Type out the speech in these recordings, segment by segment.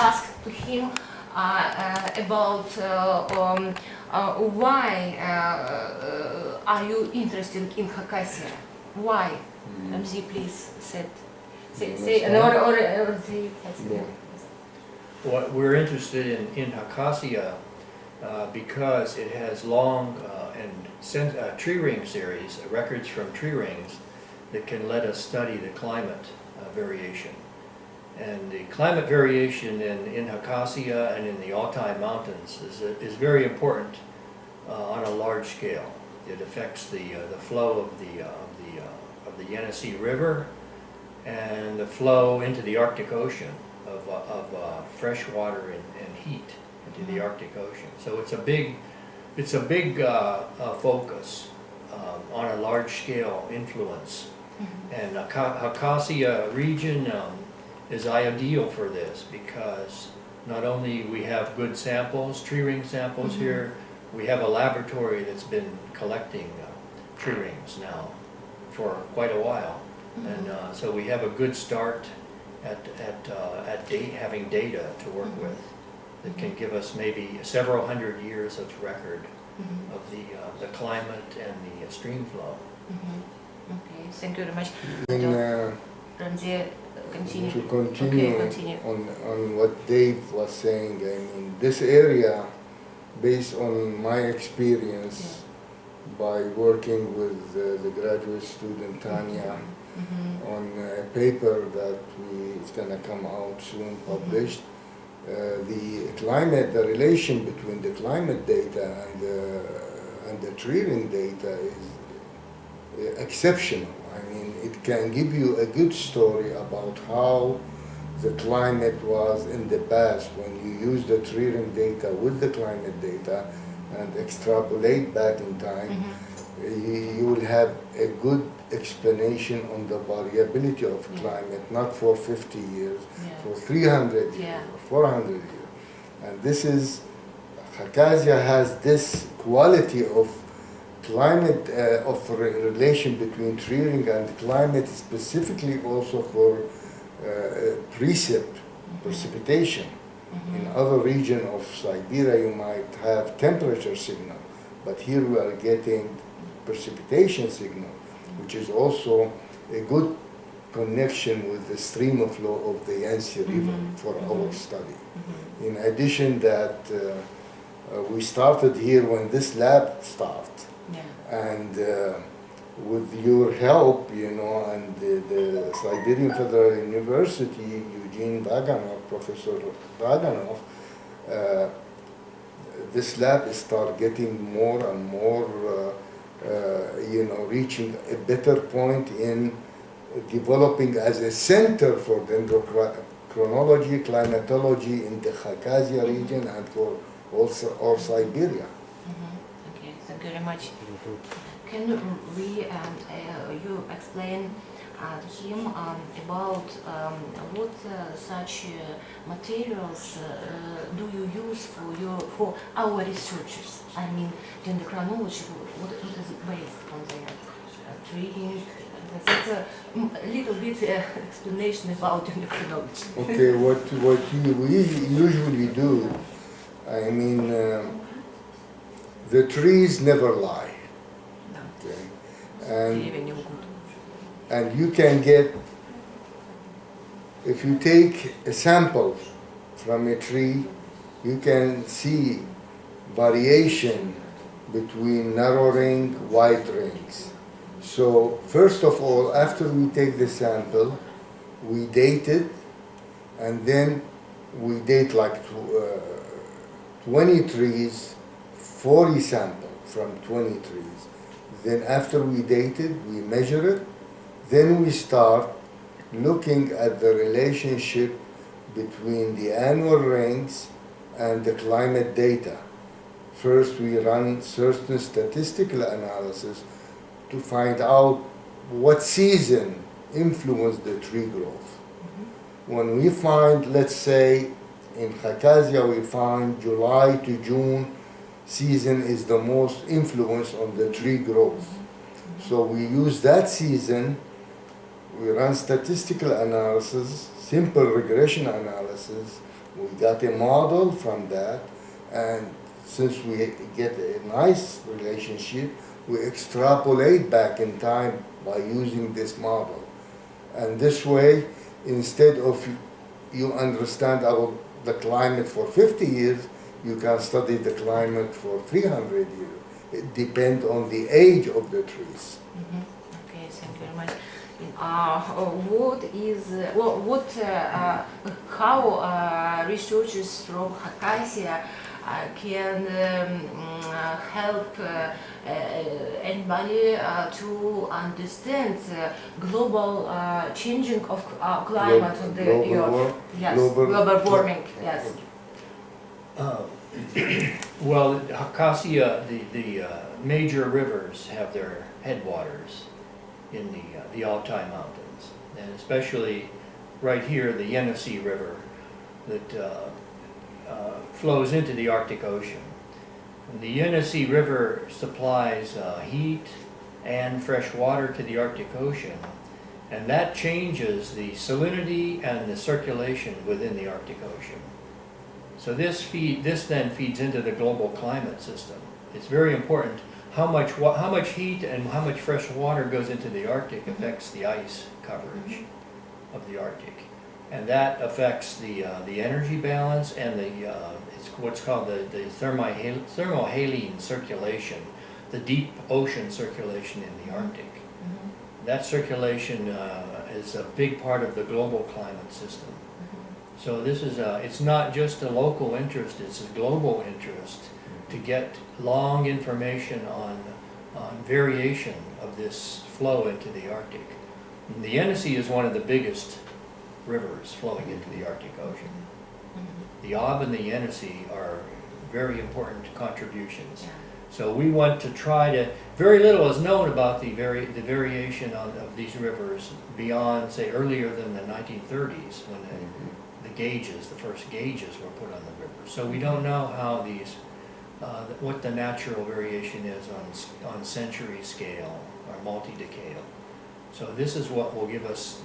asked to him about why are you interested in Khakassia? Why? Ramzi, please say or say. Well, we're interested in Khakassia because it has long and tree ring series, records from tree rings that can let us study the climate variation. And the climate variation in Khakassia and in the Altai Mountains is very important on a large scale. It affects the flow of the Yenisei River and the flow into the Arctic Ocean of fresh water and heat into the Arctic Ocean. So it's a big focus on a large scale influence. And the Khakassia region is ideal for this because not only we have good samples, tree ring samples here, we have a laboratory that's been collecting tree rings now for quite a while. And so we have a good start at having data to work with that can give us maybe several hundred years of record of the climate and the stream flow. Okay, thank you very much. Ramzi, continue. To continue, Okay, continue. on what Dave was saying, I mean, this area, based on my experience by working with the graduate student Tanya on a paper that is going to come out soon, published, the climate, the relation between the climate data and the tree ring data is exceptional. I mean, it can give you a good story about how the climate was in the past when you use the tree ring data with the climate data and extrapolate back in time. You will have a good explanation on the variability of climate, not for 50 years, for 300 years, or 400 years. And this is, Khakassia has this quality of climate, of relation between tree ring and climate, specifically also for precipitation. In other region of Siberia you might have temperature signal, but here we are getting precipitation signal, which is also a good connection with the stream flow of the Yenisei River for our study. In addition that we started here when this lab started, and with your help, you know, and the Siberian Federal University, Eugene Vaganov, Professor Vaganov, this lab start getting more and more, you know, reaching a better point in developing as a center for dendrochronology, climatology in the Khakassia region and for also or Siberia. Okay, thank you very much. Can you explain to him about what such materials do you use for our researchers? I mean, dendrochronology. What is it based on the tree? That's a little bit explanation about dendrochronology. Okay, what we usually do, I mean, the trees never lie. Okay. And you can get, if you take a sample from a tree, you can see variation between narrow ring, wide rings. So first of all, after we take the sample, we date it, and then we date like 20 trees, 40 samples from 20 trees. Then after we date it, we measure it, then we start looking at the relationship between the annual rings and the climate data. First, we run certain statistical analysis to find out what season influenced the tree growth. When we find, let's say, in Khakassia, we find July to June season is the most influence on the tree growth. So we use that season, we run statistical analysis, simple regression analysis, We got a model from that, and since we get a nice relationship, we extrapolate back in time by using this model. And this way, instead of you understand the climate for 50 years, you can study the climate for 300 years. It depends on the age of the trees. Okay, thank you very much. How researchers from Acacia can help anybody to understand global changing of climate on the Earth? Yes, global warming. Yes. Well, Acacia, the major rivers have their headwaters in the Altai Mountains, and especially right here, the Yenisei River that flows into the Arctic Ocean. And the Yenisei River supplies heat and fresh water to the Arctic Ocean, and that changes the salinity and the circulation within the Arctic Ocean. So this then feeds into the global climate system. It's very important. How much heat and how much fresh water goes into the Arctic affects the ice coverage of the Arctic, and that affects the energy balance and it's what's called the thermohaline circulation, the deep ocean circulation in the Arctic. That circulation is a big part of the global climate system. So this is it's not just a local interest; it's a global interest to get long information on variation of this flow into the Arctic. And the Yenisei is one of the biggest rivers flowing into the Arctic Ocean. The Ob and the Yenisei are very important contributions. So we want to try to, very little is known about the variation of these rivers beyond, say, earlier than the 1930s when the first gauges were put on the river. So we don't know how these, what the natural variation is on century scale or multi-decadal. So this is what will give us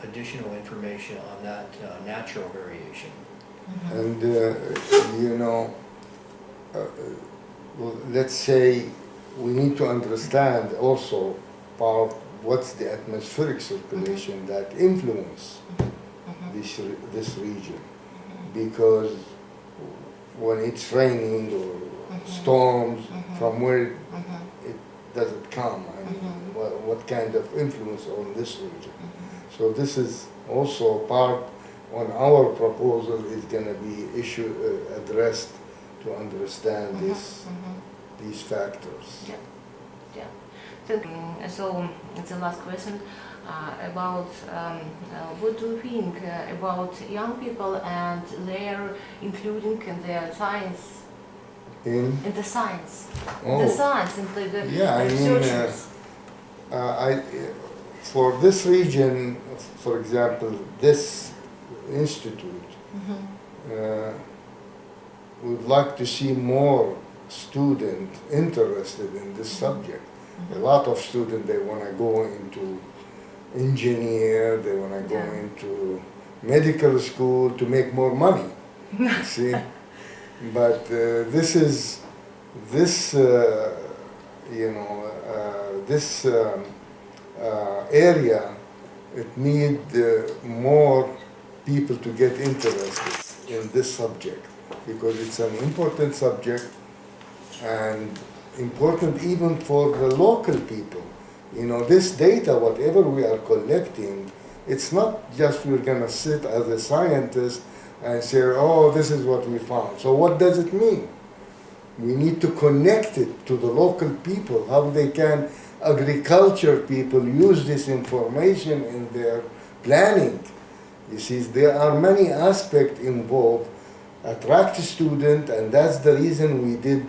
additional information on that natural variation. And well, let's say we need to understand also what's the atmospheric circulation that influence this region, because when it's raining or storms, from where it does it come, and what kind of influence on this region. So this is also part on our proposal is going to be addressed to understand these factors. So the last question about what do you think about young people and their including in their science? In the science, the science, and the researchers. For this region, for example, this institute, we'd like to see more students interested in this subject. A lot of students, they want to go into engineer, they want to go into medical school to make more money, see? But this area, it need more people to get interested in this subject, because it's an important subject and important even for the local people. This data, whatever we are collecting, it's not just we're going to sit as a scientist and say, oh, this is what we found. So what does it mean? We need to connect it to the local people, how they can, agriculture people, use this information in their planning. You see, there are many aspects involved. Attract students, and that's the reason we did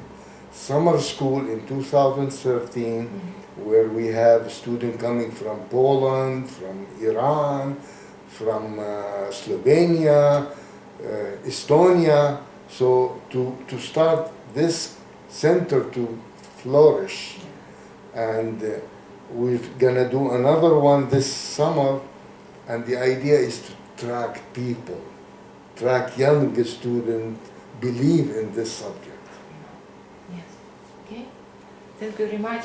summer school in 2013, where we have students coming from Poland, from Iran, from Slovenia, Estonia. So to start this center to flourish, and we're gonna do another one this summer, and the idea is to track people track young students believe in this subject. Yes. Okay. Thank you very much.